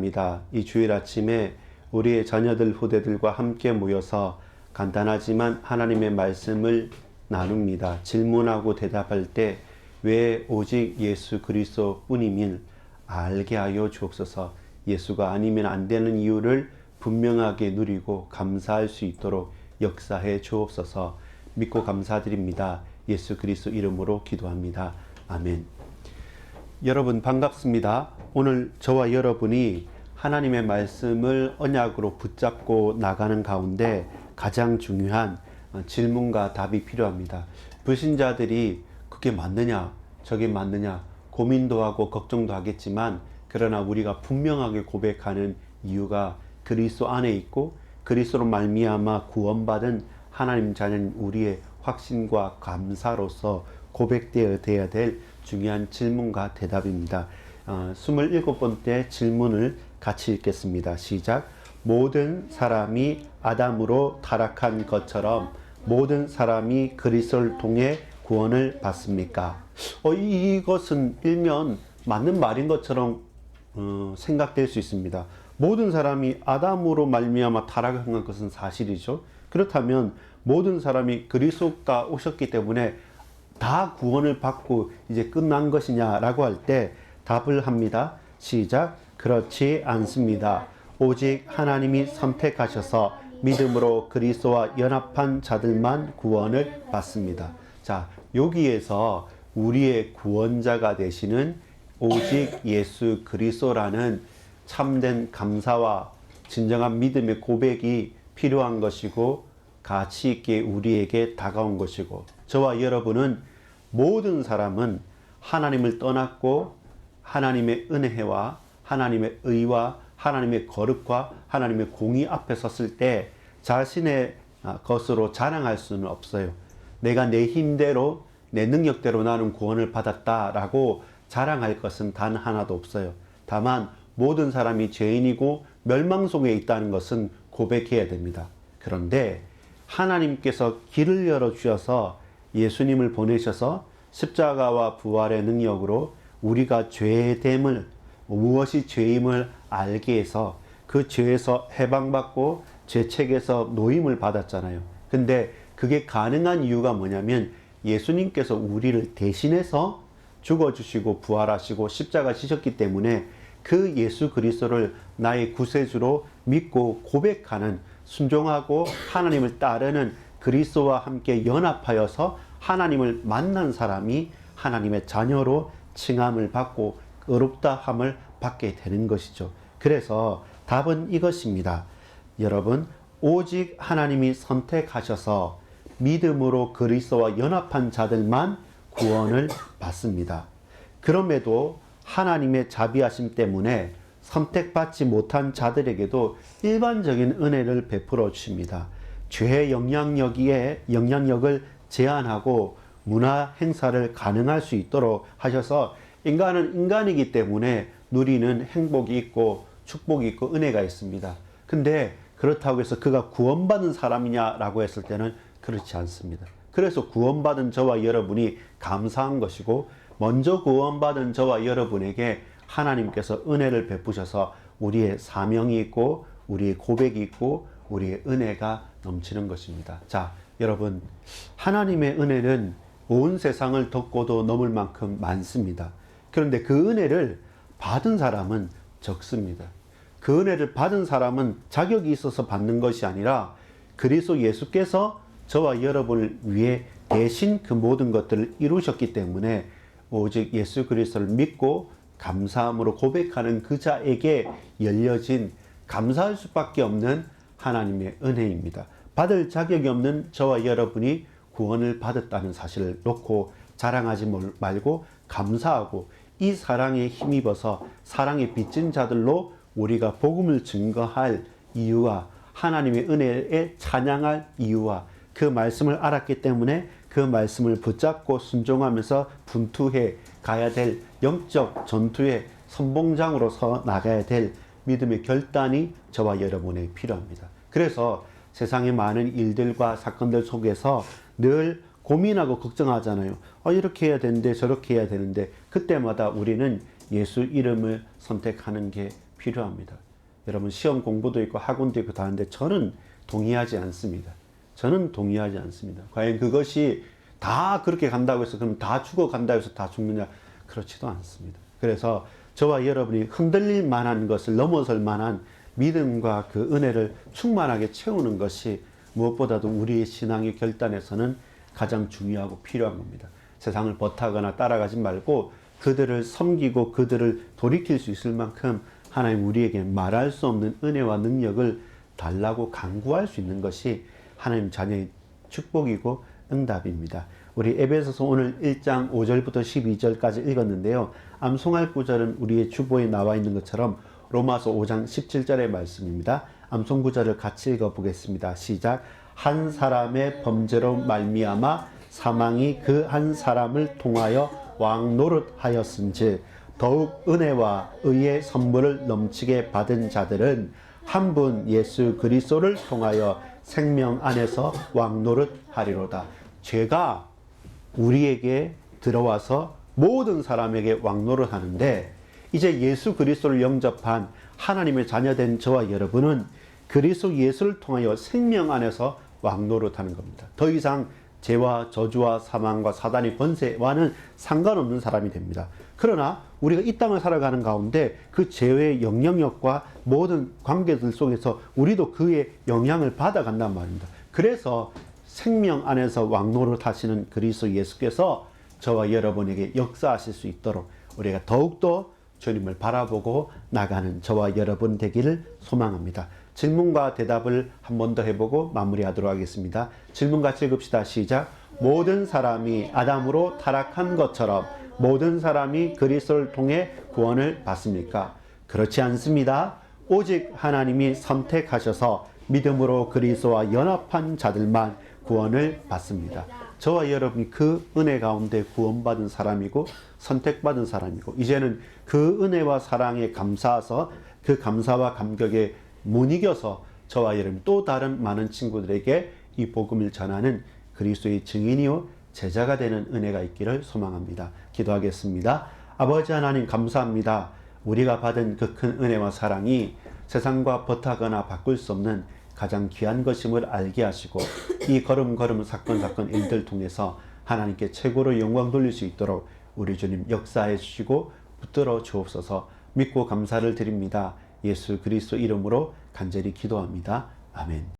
감사합니다. 이 주일 아침에 우리의 자녀들, 후대들과 함께 모여서 간단하지만 하나님의 말씀을 나눕니다. 질문하고 대답할 때 왜 오직 예수 그리스도 뿐임을 알게 하여 주옵소서. 예수가 아니면 안 되는 이유를 분명하게 누리고 감사할 수 있도록 역사해 주옵소서. 믿고 감사드립니다. 예수 그리스도 이름으로 기도합니다. 아멘. 여러분 반갑습니다. 오늘 저와 여러분이 하나님의 말씀을 언약으로 붙잡고 나가는 가운데 가장 중요한 질문과 답이 필요합니다. 불신자들이 그게 맞느냐, 저게 맞느냐 고민도 하고 걱정도 하겠지만, 그러나 우리가 분명하게 고백하는 이유가 그리스도 안에 있고 그리스도로 말미암아 구원받은 하나님 자녀인 우리의 확신과 감사로서 고백되어야 될 중요한 질문과 대답입니다. 27번째 질문을 같이 읽겠습니다. 시작. 모든 사람이 아담으로 타락한 것처럼 모든 사람이 그리스도를 통해 구원을 받습니까? 이것은 일면 맞는 말인 것처럼 생각될 수 있습니다. 모든 사람이 아담으로 말미암아 타락한 것은 사실이죠. 그렇다면 모든 사람이 그리스도가 오셨기 때문에 다 구원을 받고 이제 끝난 것이냐라고 할 때 답을 합니다. 시작. 그렇지 않습니다. 오직 하나님이 선택하셔서 믿음으로 그리스도와 연합한 자들만 구원을 받습니다. 자, 여기에서 우리의 구원자가 되시는 오직 예수 그리스도라는 참된 감사와 진정한 믿음의 고백이 필요한 것이고 가치 있게 우리에게 다가온 것이고, 저와 여러분은 모든 사람은 하나님을 떠났고 하나님의 은혜와 하나님의 의와 하나님의 거룩과 하나님의 공의 앞에 섰을 때 자신의 것으로 자랑할 수는 없어요. 내가 내 힘대로 내 능력대로 나는 구원을 받았다라고 자랑할 것은 단 하나도 없어요. 다만 모든 사람이 죄인이고 멸망 속에 있다는 것은 고백해야 됩니다. 그런데 하나님께서 길을 열어주셔서 예수님을 보내셔서 십자가와 부활의 능력으로 우리가 죄됨을, 무엇이 죄임을 알게 해서 그 죄에서 해방받고 죄책에서 노임을 받았잖아요. 근데 그게 가능한 이유가 뭐냐면 예수님께서 우리를 대신해서 죽어주시고 부활하시고 십자가 지셨기 때문에 그 예수 그리스도를 나의 구세주로 믿고 고백하는, 순종하고 하나님을 따르는 그리스도와 함께 연합하여서 하나님을 만난 사람이 하나님의 자녀로 칭함을 받고 의롭다함을 받게 되는 것이죠. 그래서 답은 이것입니다. 여러분, 오직 하나님이 선택하셔서 믿음으로 그리스도와 연합한 자들만 구원을 받습니다. 그럼에도 하나님의 자비하심 때문에 선택받지 못한 자들에게도 일반적인 은혜를 베풀어 주십니다. 죄의 영향력을 제한하고 문화 행사를 가능할 수 있도록 하셔서 인간은 인간이기 때문에 누리는 행복이 있고 축복이 있고 은혜가 있습니다. 근데 그렇다고 해서 그가 구원받은 사람이냐라고 했을 때는 그렇지 않습니다. 그래서 구원받은 저와 여러분이 감사한 것이고, 먼저 구원받은 저와 여러분에게 하나님께서 은혜를 베푸셔서 우리의 사명이 있고 우리의 고백이 있고 우리의 은혜가 넘치는 것입니다. 자, 여러분, 하나님의 은혜는 온 세상을 덮고도 넘을 만큼 많습니다. 그런데 그 은혜를 받은 사람은 적습니다. 그 은혜를 받은 사람은 자격이 있어서 받는 것이 아니라 그리스도 예수께서 저와 여러분을 위해 대신 그 모든 것들을 이루셨기 때문에 오직 예수 그리스도를 믿고 감사함으로 고백하는 그 자에게 열려진, 감사할 수밖에 없는 하나님의 은혜입니다. 받을 자격이 없는 저와 여러분이 구원을 받았다는 사실을 놓고 자랑하지 말고 감사하고 이 사랑에 힘입어서 사랑에 빚진 자들로 우리가 복음을 증거할 이유와 하나님의 은혜에 찬양할 이유와 그 말씀을 알았기 때문에 그 말씀을 붙잡고 순종하면서 분투해 가야 될 영적 전투의 선봉장으로 서 나가야 될 믿음의 결단이 저와 여러분에 필요합니다. 그래서 세상의 많은 일들과 사건들 속에서 늘 고민하고 걱정하잖아요. 이렇게 해야 되는데 저렇게 해야 되는데, 그때마다 우리는 예수 이름을 선택하는 게 필요합니다. 여러분 시험 공부도 있고 학원도 있고 다 하는데 저는 동의하지 않습니다. 저는 동의하지 않습니다. 과연 그것이 다 그렇게 간다고 해서 그럼 다 죽어간다고 해서 다 죽느냐? 그렇지도 않습니다. 그래서 저와 여러분이 흔들릴 만한 것을 넘어설 만한 믿음과 그 은혜를 충만하게 채우는 것이 무엇보다도 우리의 신앙의 결단에서는 가장 중요하고 필요한 겁니다. 세상을 버타거나 따라가지 말고 그들을 섬기고 그들을 돌이킬 수 있을 만큼 하나님 우리에게 말할 수 없는 은혜와 능력을 달라고 간구할 수 있는 것이 하나님 자녀의 축복이고 응답입니다. 우리 에베소서 오늘 1장 5절부터 12절까지 읽었는데요. 암송할 구절은 우리의 주보에 나와 있는 것처럼 로마서 5장 17절의 말씀입니다. 암송 구절을 같이 읽어보겠습니다. 시작. 한 사람의 범죄로 말미암아 사망이 그 한 사람을 통하여 왕 노릇하였은즉 더욱 은혜와 의의 선물을 넘치게 받은 자들은 한 분 예수 그리스도를 통하여 생명 안에서 왕 노릇하리로다. 죄가 우리에게 들어와서 모든 사람에게 왕 노릇하는데 이제 예수 그리스도를 영접한 하나님의 자녀된 저와 여러분은 그리스도 예수를 통하여 생명 안에서 왕 노릇하는 겁니다. 더 이상 죄와 저주와 사망과 사단의 권세와는 상관없는 사람이 됩니다. 그러나 우리가 이 땅을 살아가는 가운데 그 죄의 영향력과 모든 관계들 속에서 우리도 그의 영향을 받아간단 말입니다. 그래서 생명 안에서 왕노릇 하시는 그리스도 예수께서 저와 여러분에게 역사하실 수 있도록 우리가 더욱더 주님을 바라보고 나가는 저와 여러분 되기를 소망합니다. 질문과 대답을 한 번 더 해보고 마무리하도록 하겠습니다. 질문 같이 읽읍시다. 시작. 모든 사람이 아담으로 타락한 것처럼 모든 사람이 그리스도를 통해 구원을 받습니까? 그렇지 않습니다. 오직 하나님이 선택하셔서 믿음으로 그리스도와 연합한 자들만 구원을 받습니다. 저와 여러분이 그 은혜 가운데 구원받은 사람이고 선택받은 사람이고 이제는 그 은혜와 사랑에 감사해서 그 감사와 감격에 못 이겨서 저와 여러분 또 다른 많은 친구들에게 이 복음을 전하는 그리스도의 증인이요 제자가 되는 은혜가 있기를 소망합니다. 기도하겠습니다. 아버지 하나님 감사합니다. 우리가 받은 그 큰 은혜와 사랑이 세상과 버타거나 바꿀 수 없는 가장 귀한 것임을 알게 하시고 이 걸음걸음 사건 일들 통해서 하나님께 최고로 영광 돌릴 수 있도록 우리 주님 역사해 주시고 붙들어 주옵소서. 믿고 감사를 드립니다. 예수 그리스도 이름으로 간절히 기도합니다. 아멘.